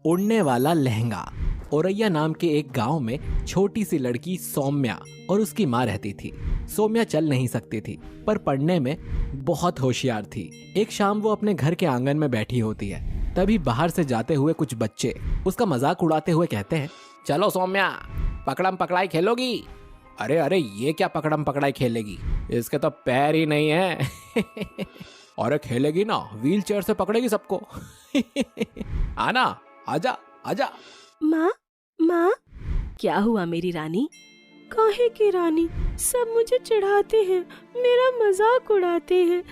उड़ने वाला लहंगा। औरैया नाम के एक गांव में छोटी सी लड़की सौम्या और उसकी माँ रहती थी। सौम्या चल नहीं सकती थी पर पढ़ने में बहुत होशियार थी। एक शाम वो अपने घर के आंगन में बैठी होती है, तभी बाहर से जाते हुए कुछ बच्चे उसका मजाक उड़ाते हुए कहते हैं, चलो सौम्या, पकड़म पकड़ाई खेलोगी? अरे अरे, ये क्या पकड़म पकड़ाई खेलेगी, इसके तो पैर ही नहीं है। अरे खेलेगी ना, व्हील चेयर से पकड़ेगी सबको। आना, आजा आजा। माँ माँ, क्या हुआ मेरी रानी? काहे की रानी? सब मुझे चिढ़ाते हैं, मेरा मजाक उड़ाते हैं।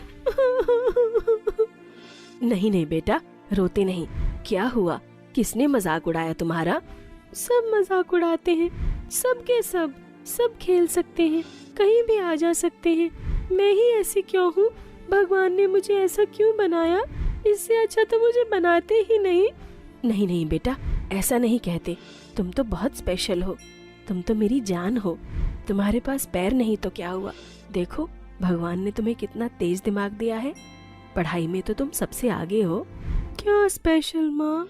नहीं नहीं बेटा, रोते नहीं। क्या हुआ? किसने मजाक उड़ाया तुम्हारा? सब मजाक उड़ाते हैं, सब के सब खेल सकते हैं, कहीं भी आ जा सकते हैं। मैं ही ऐसी क्यों हूँ? भगवान ने मुझे ऐसा क्यों बनाया? इससे अच्छा तो मुझे बनाते ही नहीं। नहीं नहीं बेटा, ऐसा नहीं कहते। तुम तो बहुत स्पेशल हो, तुम तो मेरी जान हो। तुम्हारे पास पैर नहीं तो क्या हुआ? देखो, भगवान ने तुम्हें कितना तेज दिमाग दिया है। पढ़ाई में तो तुम सबसे आगे हो। क्या स्पेशल माँ?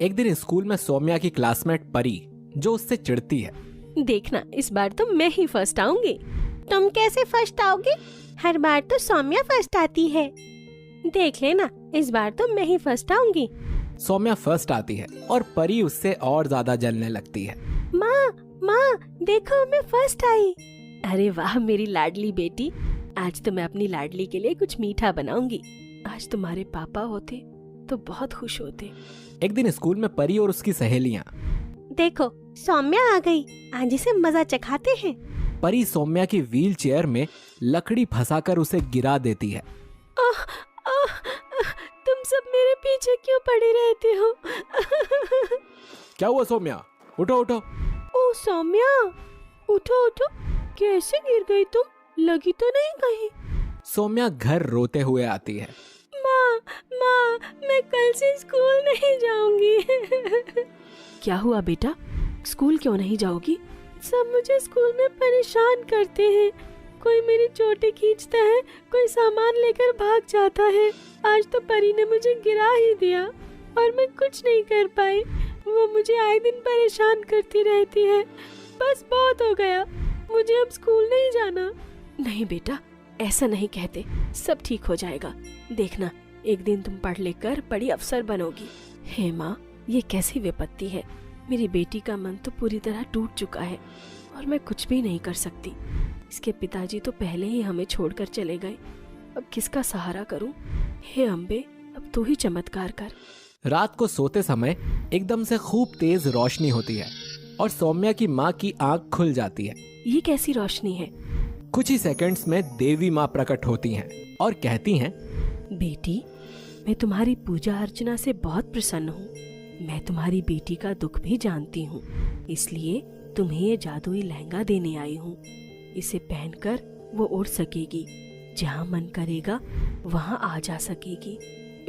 एक दिन स्कूल में सौम्या की क्लासमेट परी जो उससे चिढ़ती है, देखना इस बार तो मैं ही फर्स्ट आऊंगी। तुम कैसे फर्स्ट आओगे? हर बार तो सौम्या फर्स्ट आती है। देख लेना, इस बार तो मैं ही फर्स्ट आऊंगी। सौम्या फर्स्ट आती है और परी उससे और ज्यादा जलने लगती है। माँ माँ, देखो मैं फर्स्ट आई। अरे वाह मेरी लाडली बेटी, आज तो मैं अपनी लाडली के लिए कुछ मीठा बनाऊंगी। आज तुम्हारे पापा होते तो बहुत खुश होते। एक दिन स्कूल में परी और उसकी सहेलियां, देखो सौम्या आ गई, आज इसे मजा चखाते हैं। परी सौम्या की व्हील चेयर में लकड़ी फंसाकर उसे गिरा देती है। आह, आह, तुम सब मेरे पीछे क्यों पड़े रहते हो? क्या हुआ सौम्या? उठो उठो। ओ सौम्या, उठो उठो। कैसे गिर गई तुम? लगी तो नहीं कहीं? सौम्या घर रोते हुए आती है। माँ माँ, मैं कल से स्कूल नहीं जाऊंगी। क्या हुआ बेटा, स्कूल क्यों नहीं जाओगी? सब मुझे स्कूल में परेशान करते हैं। कोई मेरी चोटी खींचता है, कोई सामान लेकर भाग जाता है। आज तो परी ने मुझे गिरा ही दिया और मैं कुछ नहीं कर पाई। वो मुझे आए दिन परेशान करती रहती है। बस बहुत हो गया, मुझे अब स्कूल नहीं जाना। नहीं बेटा, ऐसा नहीं कहते, सब ठीक हो जाएगा। देखना, एक दिन तुम पढ़ लिख कर बड़ी अफसर बनोगी। हे माँ, ये कैसी विपत्ति है? मेरी बेटी का मन तो पूरी तरह टूट चुका है और मैं कुछ भी नहीं कर सकती। इसके पिताजी तो पहले ही हमें छोड़कर चले गए। अब किसका सहारा करूं? हे अम्बे, अब तू ही चमत्कार कर। रात को सोते समय एकदम से खूब तेज रोशनी होती है और सौम्या की माँ की आंख खुल जाती है। ये कैसी रोशनी है? कुछ ही सेकंड्स में देवी माँ प्रकट होती हैं और कहती हैं, बेटी, मैं तुम्हारी पूजा अर्चना से बहुत प्रसन्न हूँ। मैं तुम्हारी बेटी का दुख भी जानती हूँ, इसलिए तुम्हें ये जादुई लहंगा देने आई हूँ। इसे पहनकर वो उड़ सकेगी, जहाँ मन करेगा वहाँ आ जा सकेगी।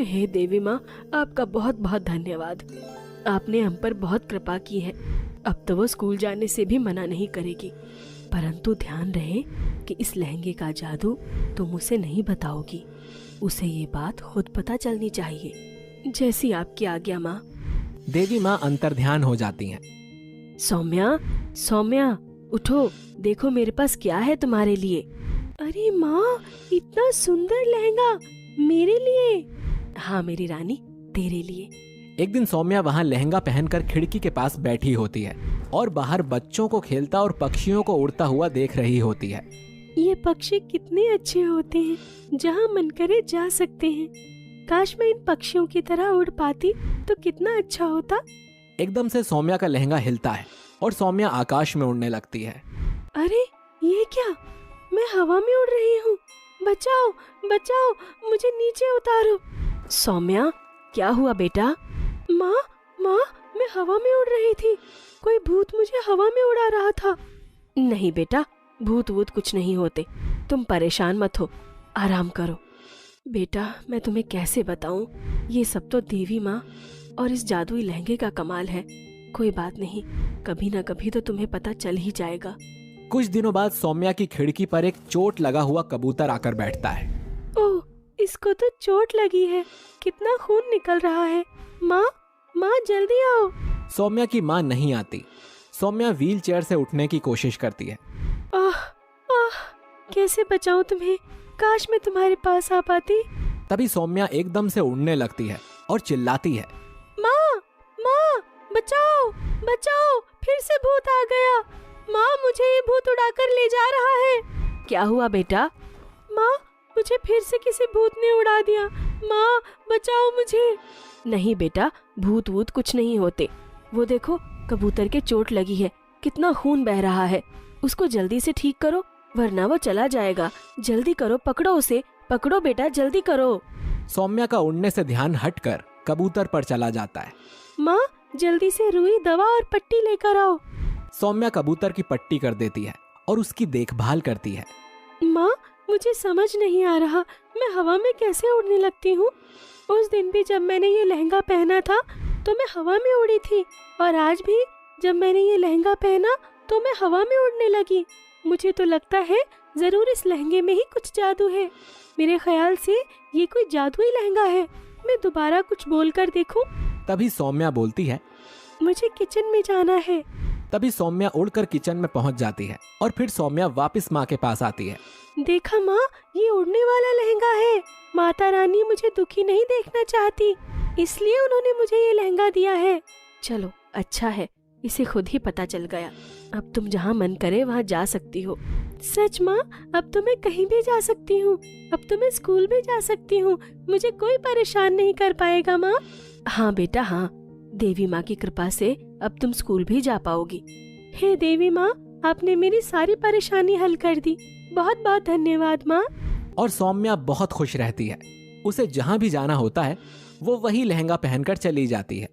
हे देवी माँ, आपका बहुत बहुत धन्यवाद। आपने हम पर बहुत कृपा की है। अब तो वो स्कूल जाने से भी मना नहीं करेगी, परंतु ध्यान रहे कि इस लहंगे का जादू तुम उसे नहीं बताओगी। उसे ये बात खुद पता चलनी चाहिए। जैसी आपकी आज्ञा माँ। देवी माँ अंतर्ध्यान हो जाती हैं। सौम्या, सौम्या, उठो, देखो मेरे पास क्या है तुम्हारे लिए। अरे माँ, इतना सुंदर लहंगा मेरे लिए? हाँ मेरी रानी, तेरे लिए। एक दिन सौम्या वहाँ लहंगा पहनकर खिड़की के पास बैठी होती है और बाहर बच्चों को खेलता और पक्षियों को उड़ता हुआ देख रही होती है। ये पक्षी कितने अच्छे होते हैं, जहाँ मन करे जा सकते हैं। काश मैं इन पक्षियों की तरह उड़ पाती तो कितना अच्छा होता। एकदम से सौम्या का लहंगा हिलता है और सौम्या आकाश में उड़ने लगती है। अरे ये क्या? मैं हवा में उड़ रही हूँ। बचाओ बचाओ, मुझे नीचे उतारो। सौम्या, क्या हुआ बेटा? माँ माँ, मैं हवा में उड़ रही थी, कोई भूत मुझे हवा में उड़ा रहा था। नहीं बेटा, भूत वूत कुछ नहीं होते, तुम परेशान मत हो, आराम करो। बेटा, मैं तुम्हें कैसे बताऊं, ये सब तो देवी माँ और इस जादुई लहंगे का कमाल है। कोई बात नहीं, कभी ना कभी तो तुम्हें पता चल ही जाएगा। कुछ दिनों बाद सौम्या की खिड़की पर एक चोट लगा हुआ कबूतर आकर बैठता है। ओह, इसको तो चोट लगी है, कितना खून निकल रहा है। माँ माँ जल्दी आओ। सौम्या की माँ नहीं आती। सौम्या व्हील चेयर से उठने की कोशिश करती है। आह, आह, कैसे बचाऊं तुम्हें? काश मैं तुम्हारे पास आ पाती। तभी सौम्या एकदम से उड़ने लगती है और चिल्लाती है, माँ, माँ, बचाओ, बचाओ, फिर से भूत आ गया। माँ, मुझे ये भूत उड़ाकर ले जा रहा है। क्या हुआ बेटा? माँ, मुझे फिर से किसी भूत ने उड़ा दिया। माँ, बचाओ मुझे। नहीं बेटा, भूत वूत कुछ नहीं होते। वो देखो, कबूतर के चोट लगी है, कितना खून बह रहा है। उसको जल्दी से ठीक करो, वरना वो चला जाएगा। जल्दी करो, पकड़ो उसे, पकड़ो बेटा, जल्दी करो। सौम्या का उड़ने से ध्यान हटकर कबूतर पर चला जाता है। माँ, जल्दी से रुई, दवा और पट्टी लेकर आओ। सौम्या कबूतर की पट्टी कर देती है और उसकी देखभाल करती है। माँ, मुझे समझ नहीं आ रहा, मैं हवा में कैसे उड़ने लगती हूँ। उस दिन भी जब मैंने ये लहंगा पहना था तो मैं हवा में उड़ी थी, और आज भी जब मैंने ये लहंगा पहना तो मैं हवा में उड़ने लगी। मुझे तो लगता है जरूर इस लहंगे में ही कुछ जादू है। मेरे ख्याल से ये कोई जादुई लहंगा है। मैं दोबारा कुछ बोल कर देखूं? तभी सौम्या बोलती है, मुझे किचन में जाना है। तभी सौम्या उड़कर किचन में पहुंच जाती है और फिर सौम्या वापस माँ के पास आती है। देखा माँ, ये उड़ने वाला लहंगा है। माता रानी मुझे दुखी नहीं देखना चाहती, इसलिए उन्होंने मुझे ये लहंगा दिया है। चलो, अच्छा है, इसे खुद ही पता चल गया। अब तुम जहाँ मन करे वहाँ जा सकती हो। सच माँ, अब तो मैं कहीं भी जा सकती हूँ। अब तो मैं स्कूल भी जा सकती हूँ। मुझे कोई परेशान नहीं कर पाएगा माँ। हाँ बेटा, हाँ, देवी माँ की कृपा से अब तुम स्कूल भी जा पाओगी। हे देवी माँ, आपने मेरी सारी परेशानी हल कर दी। बहुत बहुत धन्यवाद माँ। और सौम्या बहुत खुश रहती है। उसे जहाँ भी जाना होता है वो वही लहंगा पहनकर चली जाती है।